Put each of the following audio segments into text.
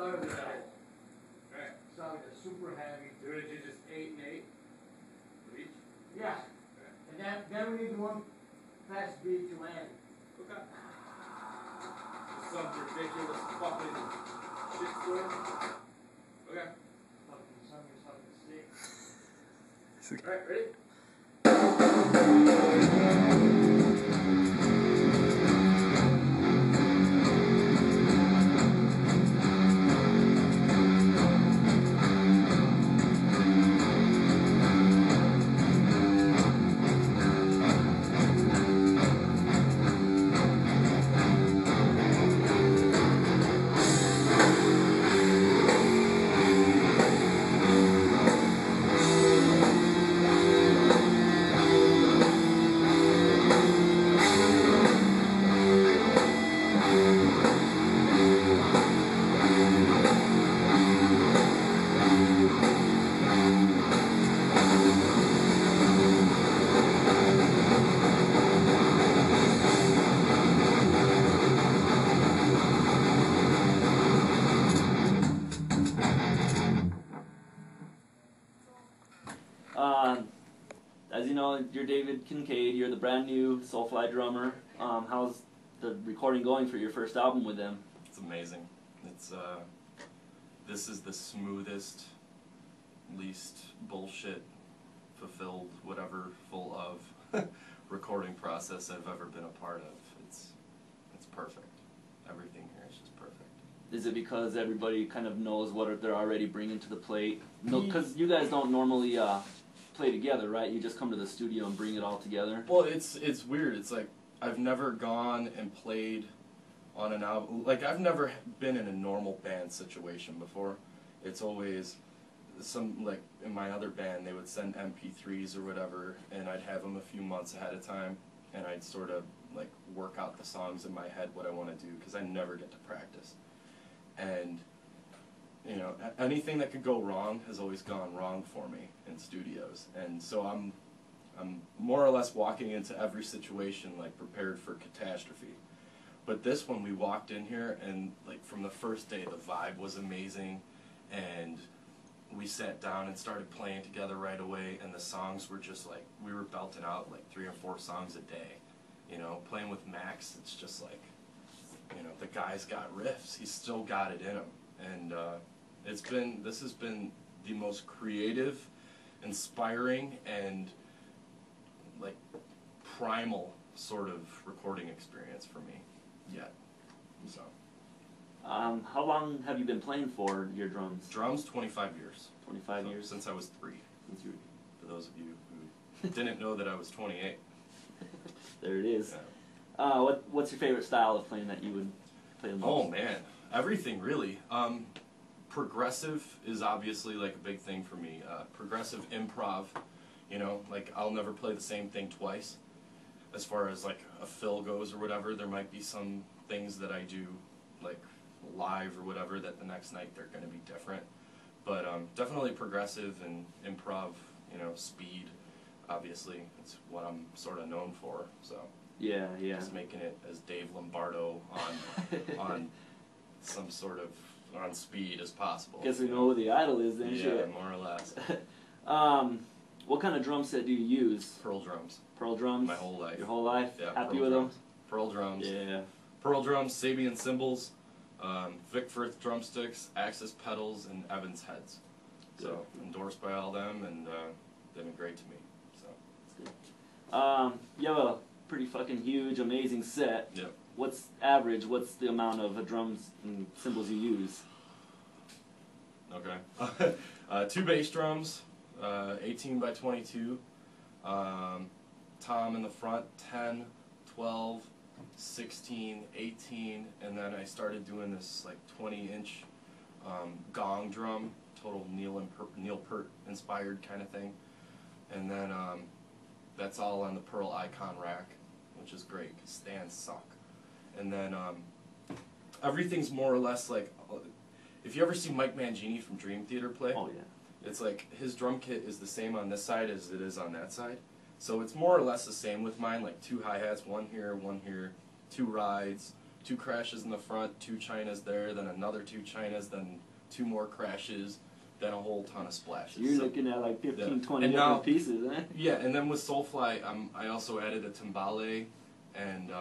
started with that. Right. Started with a super heavy. You're gonna do just 8 and 8 for each? Yeah. Okay. And then we need one fast beat to end. Okay. Some ridiculous fucking shit square. Okay. Something sick. Alright, ready? As you know, you're David Kinkade. You're the brand new Soulfly drummer. How's the recording going for your first album with them? It's amazing. It's this is the smoothest, least bullshit, fulfilled, whatever, full of recording process I've ever been a part of. It's perfect. Everything here is just perfect. Is it because everybody kind of knows what they're already bringing to the plate? No, because you guys don't normally play together, right? You just come to the studio and bring it all together? Well, it's weird. It's like I've never gone and played on an album. Like, I've never been in a normal band situation before. It's always some, like, in my other band, they would send MP3s or whatever, and I'd have them a few months ahead of time, and I'd sort of, like, work out the songs in my head, what I want to do, because I never get to practice. And, you know, anything that could go wrong has always gone wrong for me in studios. And so I'm more or less walking into every situation, like, prepared for catastrophe. But this one, we walked in here, and, like, from the first day, the vibe was amazing, and we sat down and started playing together right away, and the songs were just, like, we were belting out, like, 3 or 4 songs a day. You know, playing with Max, it's just like, you know, the guy's got riffs. He's still got it in him. And this has been the most creative, inspiring, and, like, primal sort of recording experience for me yet. So. How long have you been playing for your drums? Drums, 25 years. 25 years? Since I was 3. Since you... For those of you who didn't know that I was 28. There it is. Yeah. What's your favorite style of playing that you would play the most? Oh man, everything really. Progressive is obviously like a big thing for me. Progressive improv, you know, like I'll never play the same thing twice. As far as like a fill goes or whatever, there might be some things that I do like live or whatever that the next night they're going to be different. But definitely progressive and improv, you know, speed. Obviously, it's what I'm sort of known for. So yeah. Just making it as Dave Lombardo on some sort of on speed as possible. Guess we know who the idol is then. Yeah, shit. more or less. What kind of drum set do you use? Pearl drums. Pearl drums? My whole life. Your whole life? Yeah. Happy Pearl with drums. them? Pearl drums. Yeah. Pearl drums, Sabian cymbals, Vic Firth drumsticks, Axis pedals, and Evans heads. Good. So endorsed by all them, and they've been great to me. So. That's good. You have a pretty fucking huge, amazing set. Yep. What's average? What's the amount of drums and cymbals you use? Okay. 2 bass drums, 18 by 22. Tom in the front, 10, 12, 16, 18, and then I started doing this like 20-inch gong drum, total Neil Peart inspired kind of thing. And then that's all on the Pearl Icon rack, which is great because stands suck. And then everything's more or less like, if you ever see Mike Mangini from Dream Theater play, Oh yeah. it's like his drum kit is the same on this side as it is on that side. So it's more or less the same with mine, like 2 hi-hats, 1 here, 2 rides, 2 crashes in the front, 2 Chinas there, then another 2 Chinas, then 2 more crashes, then a whole ton of splashes. You're looking at like 15, yeah. 20 and different now, pieces, eh? Yeah, and then with Soulfly, I also added a timbale and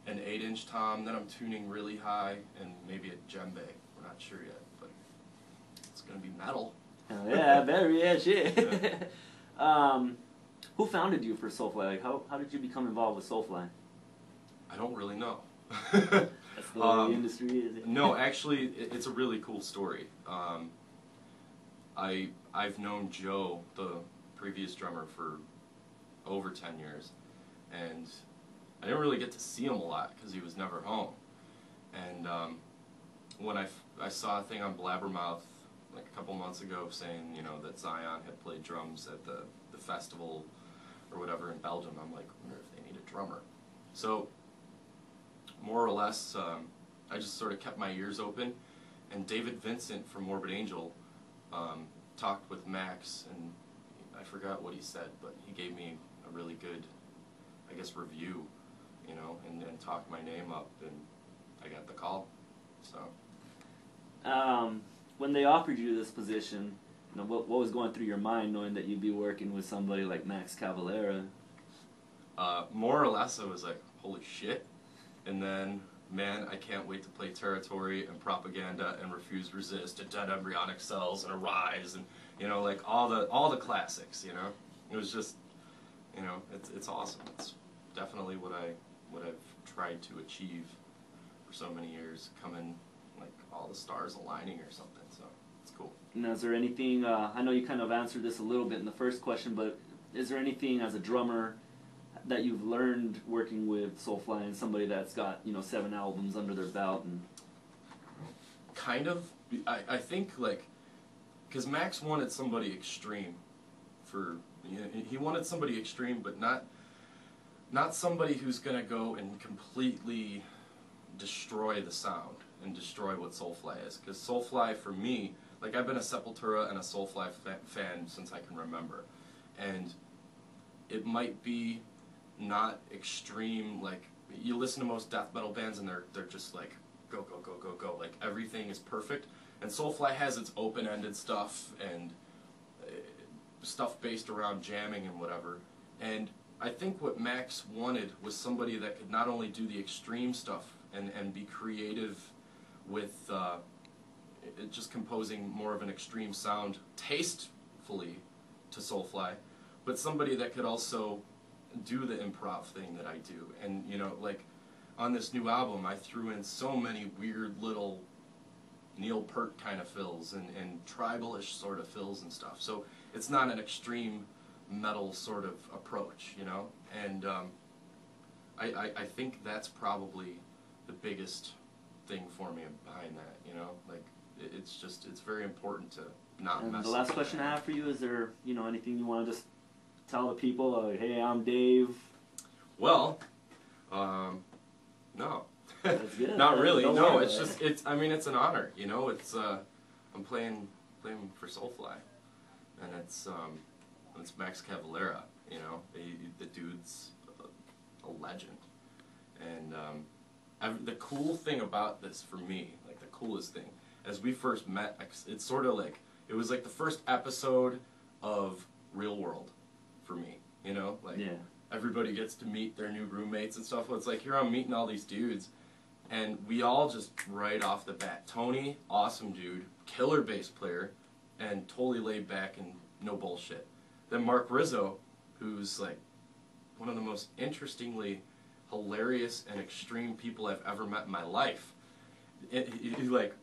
an 8-inch tom that I'm tuning really high, and maybe a djembe. We're not sure yet, but it's gonna be metal. Oh, yeah, better, yeah, shit. Yeah. Who founded you for Soulfly? Like, how did you become involved with Soulfly? I don't really know. That's the way the industry is. No, actually, it's a really cool story. I've known Joe, the previous drummer, for over 10 years, and I didn't really get to see him a lot because he was never home. And when I saw a thing on Blabbermouth like a couple months ago saying, you know, that Zion had played drums at the festival or whatever in Belgium, I'm like, I wonder if they need a drummer. So more or less, I just sort of kept my ears open, and David Vincent from Morbid Angel talked with Max, and I forgot what he said, but he gave me a really good, I guess, review, you know, and talked my name up, and I got the call. So when they offered you this position, you know, what was going through your mind knowing that you'd be working with somebody like Max Cavalera? More or less, I was like, holy shit. And then, man, I can't wait to play Territory and Propaganda and Refuse Resist and Dead Embryonic Cells and Arise and, you know, like all the classics, you know. It was just, you know, it's awesome. It's definitely what I've tried to achieve for so many years, coming like all the stars aligning or something, so it's cool. Now, is there anything, I know you kind of answered this a little bit in the first question, but is there anything as a drummer that you've learned working with Soulfly and somebody that's got, you know, 7 albums under their belt? And kind of. I think, like, because Max wanted somebody extreme for, you know, he wanted somebody extreme, but not somebody who's going to go and completely destroy the sound and destroy what Soulfly is. Because Soulfly, for me, like, I've been a Sepultura and a Soulfly fan since I can remember. And it might be not extreme, like, you listen to most death metal bands and they're just like, go, go, go, go, go. Like, everything is perfect. And Soulfly has its open-ended stuff and stuff based around jamming and whatever. And I think what Max wanted was somebody that could not only do the extreme stuff and be creative with just composing more of an extreme sound tastefully to Soulfly, but somebody that could also do the improv thing that I do. And, you know, like, on this new album, I threw in so many weird little Neil Peart kind of fills and tribal-ish sort of fills and stuff. So it's not an extreme metal sort of approach, you know? And I think that's probably the biggest thing for me behind that, you know? Like, it's very important to not mess up. The last question I have for you, is there, you know, anything you want to just tell the people, hey, I'm Dave? Well, no. That's good. Not really. Don't No, worry it's about just, I mean, it's an honor, you know? It's, I'm playing for Soulfly, and it's Max Cavalera, you know? The dude's a legend. And the cool thing about this for me, like the coolest thing, as we first met, it's sort of like, it was like the first episode of Real World for me, you know? Like, yeah. Everybody gets to meet their new roommates and stuff. Well, it's like, here I'm meeting all these dudes, and we all just, right off the bat, Tony, awesome dude, killer bass player, and totally laid back and no bullshit. Then Mark Rizzo, who's like one of the most interestingly hilarious and extreme people I've ever met in my life. Like,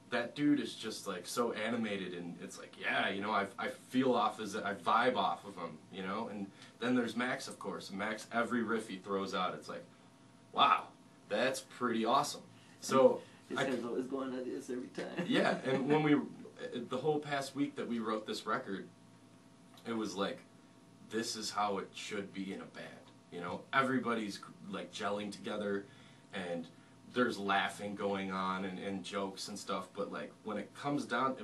that dude is just like so animated, and it's like, yeah, you know, I feel off as I vibe off of him, you know. And then there's Max, of course. Max, every riff he throws out, it's like, wow, that's pretty awesome. So his head's always going like this every time. Yeah, and when the whole past week that we wrote this record, it was like, this is how it should be in a band. You know, everybody's like gelling together, and there's laughing going on and jokes and stuff, but like when it comes down,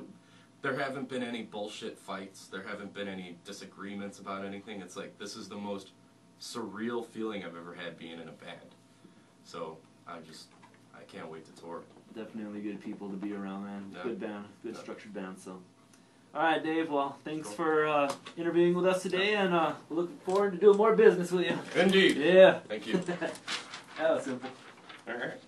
there haven't been any bullshit fights, there haven't been any disagreements about anything. It's like, this is the most surreal feeling I've ever had being in a band. So I just I can't wait to tour. Definitely good people to be around, man. Yeah. Good band, good Yeah. structured band. So, all right, Dave. Well, thanks Cool. for interviewing with us today, and we look forward to doing more business with you. Indeed. Yeah. Thank you. That was simple. All right.